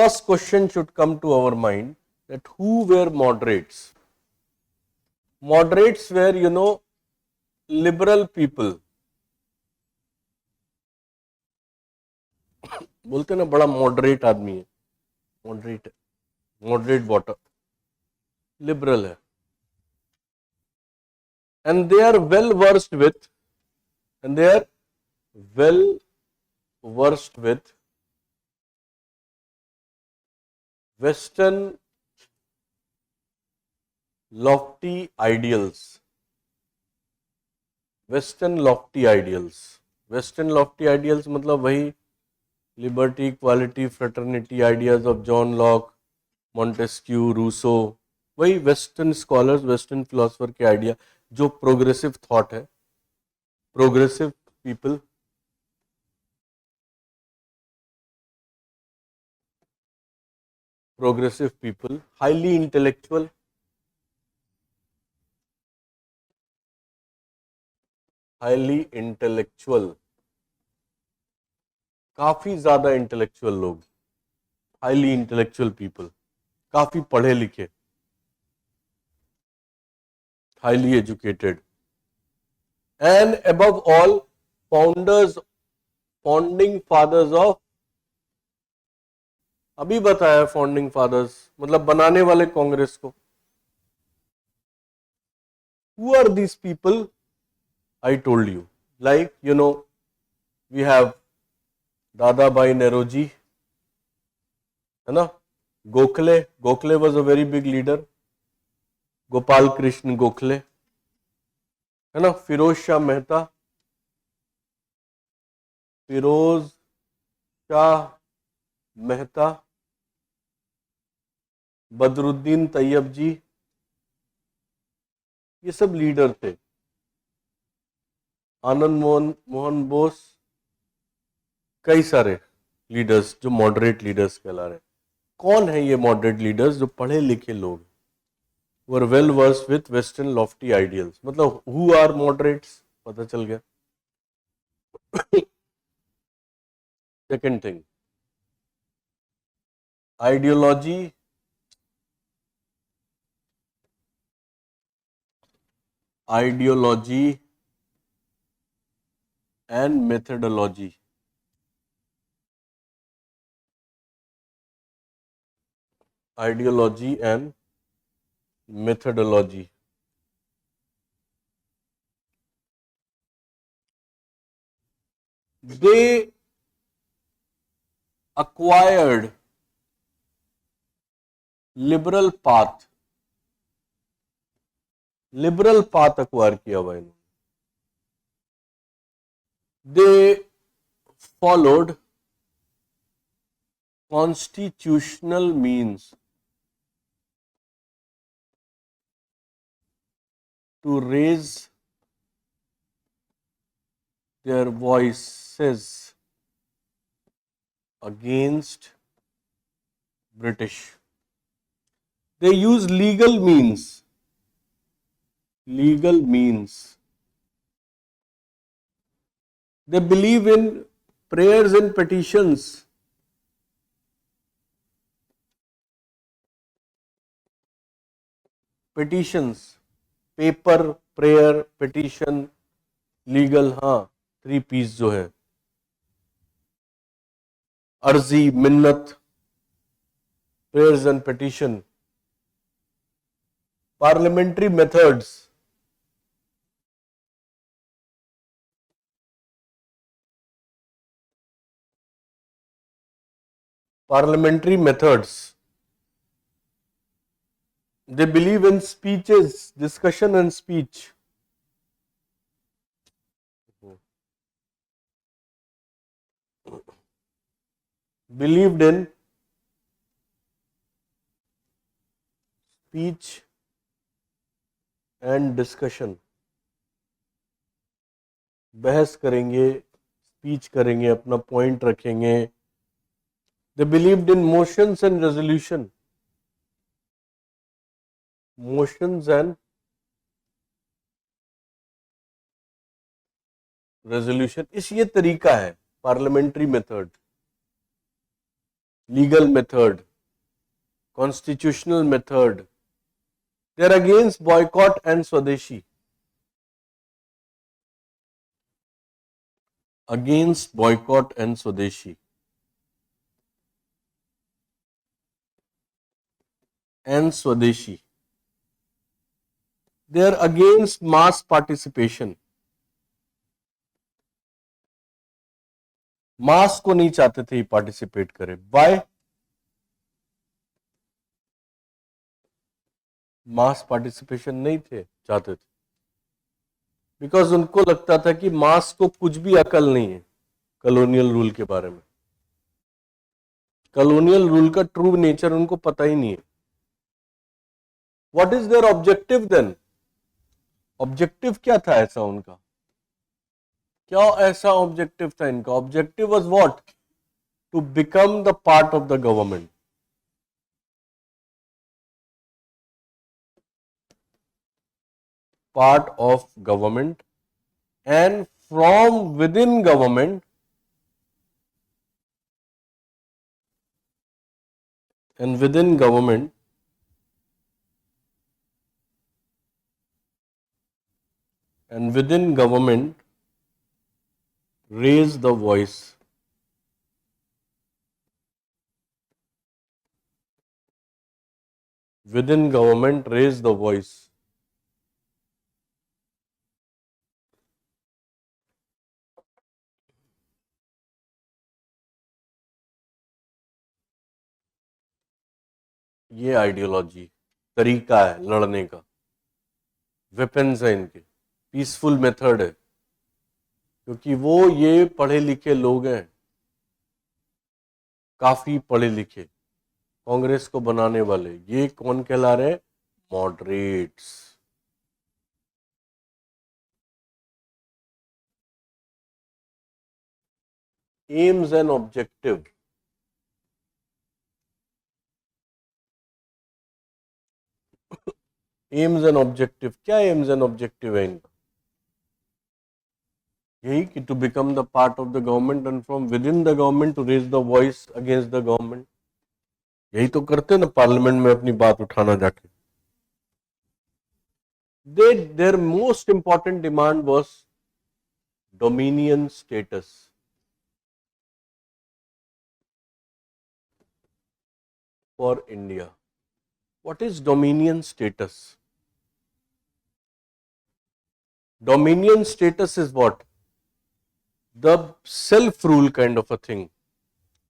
first question should come to our mind that who were moderates? Moderates were, liberal people. बोलते ना बड़ा moderate आदमी है, moderate voter, liberal है, and they are well versed with Western lofty ideals. Western lofty ideals मतलब वही liberty, equality, fraternity, ideas of John Locke, Montesquieu, Rousseau, वही western scholars, western philosopher के आइडिया, जो प्रोग्रेसिव थॉट है, progressive people, highly intellectual, काफी ज्यादा intellectual लोग, highly intellectual people, काफी पढ़े लिखे, highly educated, and above all founding fathers of, अभी बताया फाउंडिंग फादर्स मतलब बनाने वाले कांग्रेस को. Who are these people? I told you, like we have Dada Bhai Nehruji, है ना, Gokhale was a very big leader, Gopal Krishna Gokhale, है ना, फिरोज शाह मेहता, बदरुद्दीन तैयब जी, ये सब लीडर थे. आनंद मोहन बोस, कई सारे लीडर्स जो मॉडरेट लीडर्स कहला रहे. कौन है ये मॉडरेट लीडर्स? जो पढ़े लिखे लोग, were well versed with western lofty ideals. मतलब हु आर मॉडरेट्स पता चल गया. Second thing, ideology and methodology. Ideology and methodology. They acquired liberal path acquire किया हुआ इन्होंने. They followed constitutional means to raise their voices against British. They use legal means. They believe in prayers and petitions. Paper, prayer, petition, legal, हाँ 3 P's जो है, अर्जी, मिन्नत, prayers and petition. Parliamentary methods. They believe in speeches, discussion and speech. Believed in speech and discussion. बहस करेंगे, speech करेंगे, अपना point रखेंगे. They believed in motions and resolution. इस ये तरीका है parliamentary method. legal method, constitutional method. They are against boycott and Swadeshi. Against boycott and Swadeshi. And Swadeshi. They are against mass participation. मास को नहीं चाहते थे पार्टिसिपेट करे. Why? मास पार्टिसिपेशन नहीं थे चाहते थे बिकॉज उनको लगता था कि मास को कुछ भी अकल नहीं है कॉलोनियल रूल के बारे में. कॉलोनियल रूल का ट्रू नेचर उनको पता ही नहीं है. What is their objective then? Objective क्या था ऐसा उनका? क्या ऐसा ऑब्जेक्टिव था इनका? Objective was what? To become the part of the government. Part of government, and from within government, and within government raise the voice. Within government raise the voice. ये ideology तरीका है लड़ने का. वेपन्स है इनके. Peaceful method है क्योंकि वो ये पढ़े लिखे लोग हैं, काफी पढ़े लिखे. कांग्रेस को बनाने वाले ये कौन कहला रहे? Moderates. Aims and objective. Aims and objective. क्या एम्स एंड ऑब्जेक्टिव है इनका? यही कि to become the part of the government and from within the government to raise the voice against the government. यही तो करते ना पार्लियामेंट में अपनी बात उठाना जाके. Their most important demand was dominion status. For India. What is dominion status? Dominion status is what? The self-rule kind of a thing.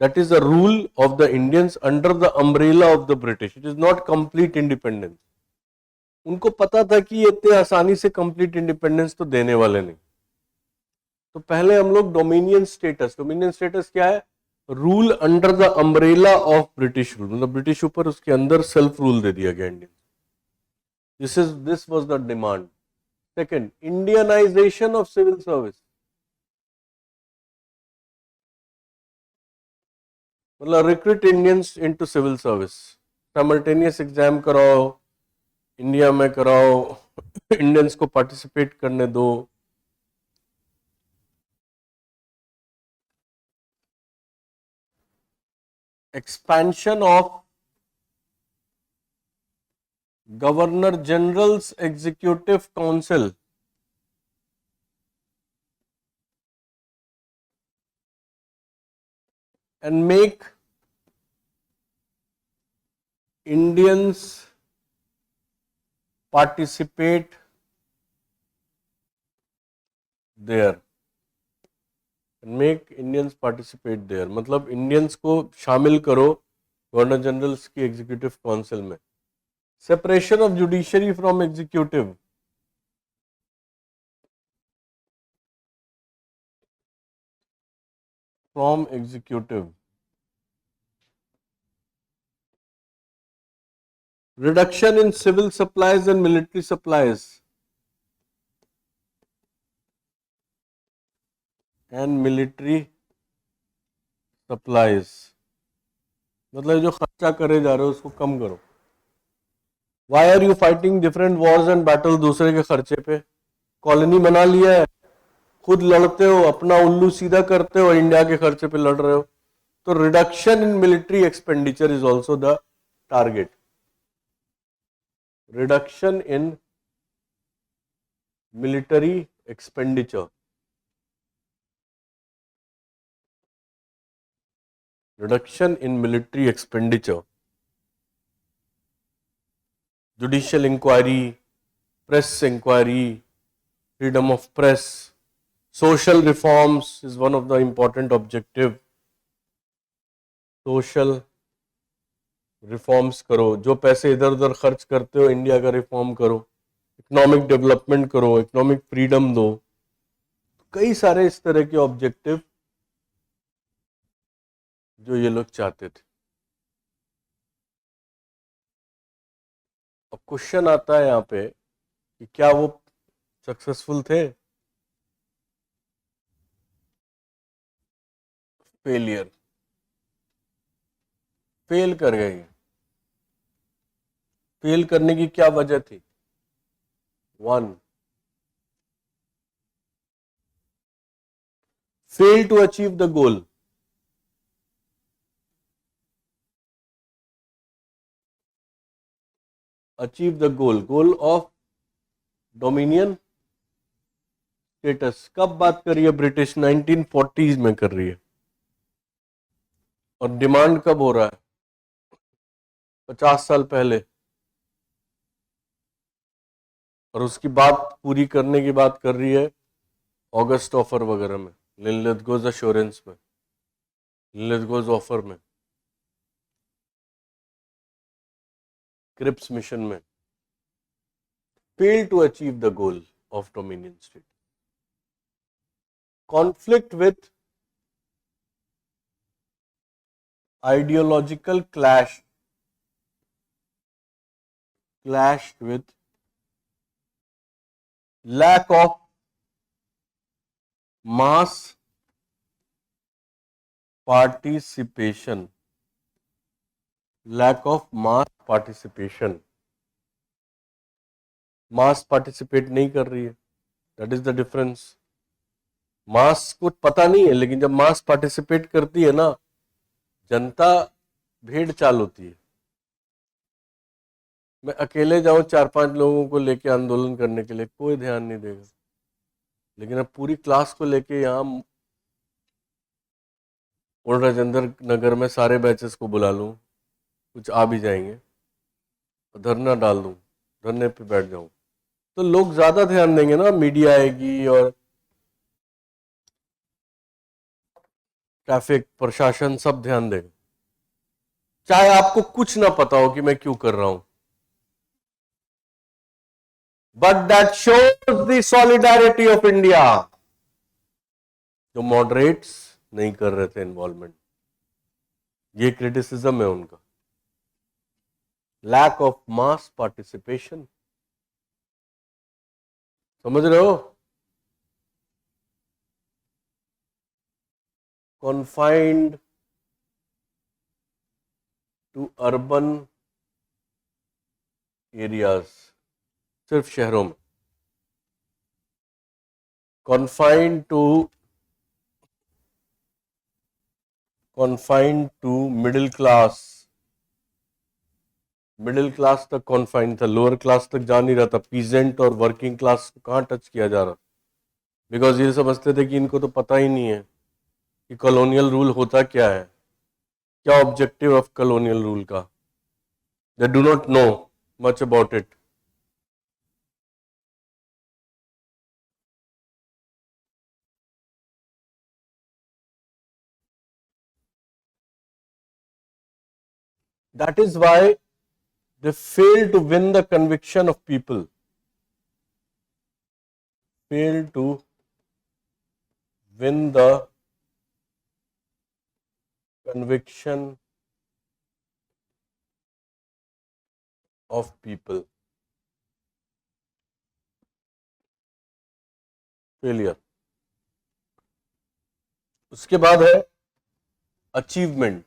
That is a rule of the Indians under the umbrella of the British. It is not complete independence. उनको पता था कि ये इतने आसानी से complete independence तो देने वाले नहीं. तो पहले हम लोग dominion status क्या है? Rule under the umbrella of British rule. मतलब ब्रिटिश ऊपर उसके अंदर सेल्फ रूल दे दिया गया Indian. This was the demand. Second, Indianisation of civil service. मतलब recruit Indians into civil service. Simultaneous exam कराओ, इंडिया में कराओ, इंडियंस को पार्टिसिपेट करने दो. Expansion of Governor General's Executive Council. And make Indians participate there. Make Indians participate there. मतलब Indians को शामिल करो गवर्नर जनरल्स की एग्जीक्यूटिव काउंसिल में. Separation of judiciary from executive. Reduction in civil supplies and military supplies. मतलब जो खर्चा करे जा रहे हो उसको कम करो. Why are you fighting different wars and battles दूसरे के खर्चे पे? कॉलोनी बना लिया है, खुद लड़ते हो, अपना उल्लू सीधा करते हो, इंडिया के खर्चे पे लड़ रहे हो. तो reduction in military expenditure is also the target. Reduction in military expenditure. Reduction in military expenditure. Judicial inquiry, press inquiry, freedom of press, social reforms is one of the important objective. Social reforms करो, जो पैसे इधर उधर खर्च करते हो India का reform करो, इकोनॉमिक डेवलपमेंट करो, इकोनॉमिक फ्रीडम दो. कई सारे इस तरह के ऑब्जेक्टिव जो ये लोग चाहते थे. अब क्वेश्चन आता है यहाँ पे कि क्या वो सक्सेसफुल थे? फेलियर. फेल कर गए. फेल करने की क्या वजह थी? One, fail to achieve the goal. Achieve the goal of dominion status. कब बात कर रही है ब्रिटिश? 1940s में कर रही है. और डिमांड कब हो रहा है? 50 साल पहले. और उसकी बात पूरी करने की बात कर रही है ऑगस्ट ऑफर वगैरह में, लिनलिथगोज अश्योरेंस में, लिनलिथगोज ऑफर में, क्रिप्स मिशन में. Fail to achieve the goal of dominion state. Conflict with ideological clashed with lack of mass participation. Lack of mass participation. Mass participate नहीं कर रही है. That is the difference. Mass को पता नहीं है, लेकिन जब मास पार्टिसिपेट करती है ना, जनता भेड़ चाल होती है. मैं अकेले जाऊं 4-5 लोगों को लेके आंदोलन करने के लिए, कोई ध्यान नहीं देगा. लेकिन अब पूरी क्लास को लेके यहाँ और राजेंद्र नगर में सारे बैचेस को बुला लूं, कुछ आ भी जाएंगे, धरना डाल दूं, धरने पे बैठ जाऊं, तो लोग ज्यादा ध्यान देंगे ना. मीडिया आएगी और ट्रैफिक प्रशासन सब ध्यान देगा, चाहे आपको कुछ ना पता हो कि मैं क्यों कर रहा हूं. But that shows the solidarity of India. जो मॉडरेट्स नहीं कर रहे थे इन्वॉल्वमेंट, ये क्रिटिसिज्म है उनका. Lack of mass participation. समझ रहे हो? Confined to urban areas. सिर्फ शहरों में. Confined to middle class. Middle class तक कॉन्फाइंड था, लोअर क्लास तक जा नहीं रहा था. पीजेंट और वर्किंग क्लास को कहाँ टच किया जा रहा? बिकॉज ये समझते थे कि इनको तो पता ही नहीं है कि कॉलोनियल रूल होता क्या है, क्या ऑब्जेक्टिव ऑफ कॉलोनियल रूल का. They do not know much about it. That is why they fail to win the conviction of people. Fail to win the conviction of people. Failure. उसके बाद है achievement.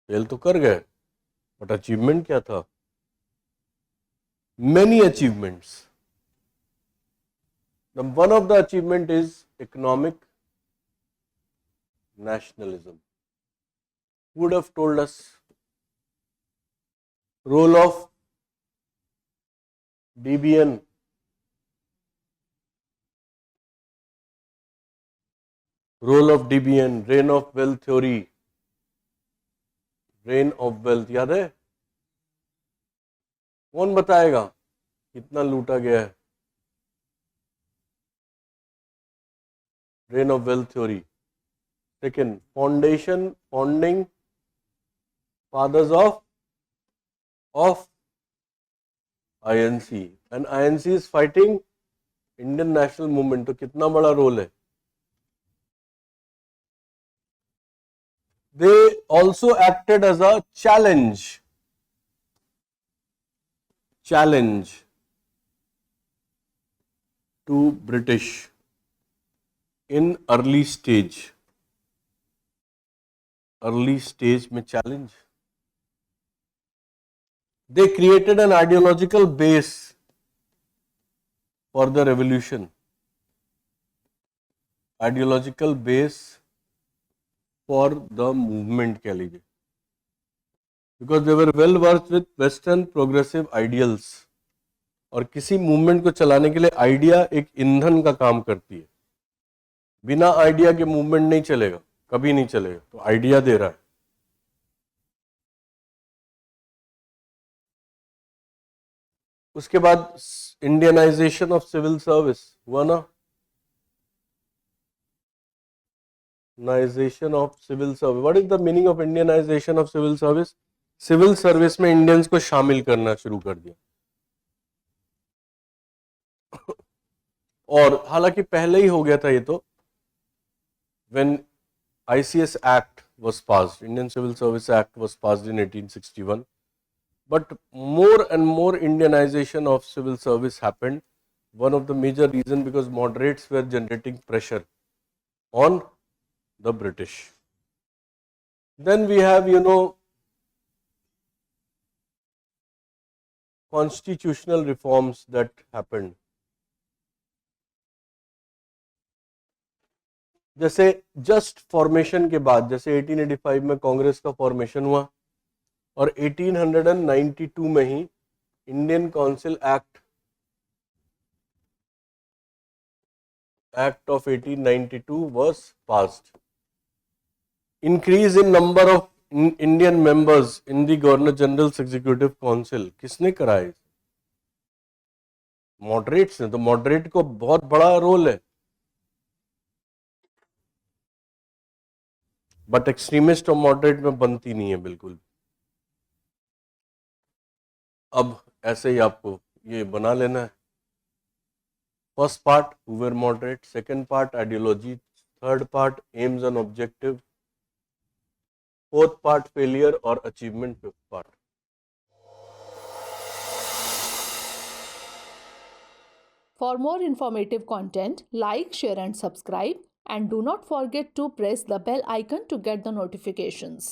Fail तो कर गए, but achievement क्या था? many achievements. One of the achievement is economic nationalism. Who would have told us? Role of DBN. Role of DBN, reign of wealth theory. Drain of wealth याद है? कौन बताएगा कितना लूटा गया है? Drain of wealth theory. Second, founding fathers of INC. And INC is fighting Indian national movement. तो कितना बड़ा रोल है? They also acted as a challenge to British in early stage में challenge. They created an ideological base for the revolution. Ideological base for the movement कह लीजिए. Because they were well versed with Western progressive ideals. और किसी movement को चलाने के लिए idea एक ईंधन का काम करती है. बिना आइडिया के मूवमेंट नहीं चलेगा, कभी नहीं चलेगा. तो आइडिया दे रहा है. उसके बाद इंडियनाइजेशन ऑफ सिविल सर्विस हुआ ना. Indianization of civil service. What is the meaning of Indianization of civil service? Civil service में इंडियंस को शामिल करना शुरू कर दिया. और हालांकि पहले ही हो गया था ये तो. When ICS Act was passed, Indian Civil Service Act was passed in 1861, but more and more Indianization of civil service happened. One of the major reasons because moderates were generating pressure on the British. Then we have, constitutional reforms that happened. जैसे just formation के बाद, जैसे 1885 में कांग्रेस का formation हुआ और 1892 में ही Indian council act of 1892 was passed. Increase in number of Indian members in the governor general's executive council किसने कराए? मॉडरेट्स ने. तो मॉडरेट को बहुत बड़ा रोल है. बट एक्सट्रीमिस्ट और मॉडरेट में बनती नहीं है बिल्कुल. अब ऐसे ही आपको ये बना लेना है. First part who were moderate, second part ideology, third part aims and objective, fourth part failure और achievement, fifth part. For more informative content, like, share and subscribe, and do not forget to press the bell icon to get the notifications.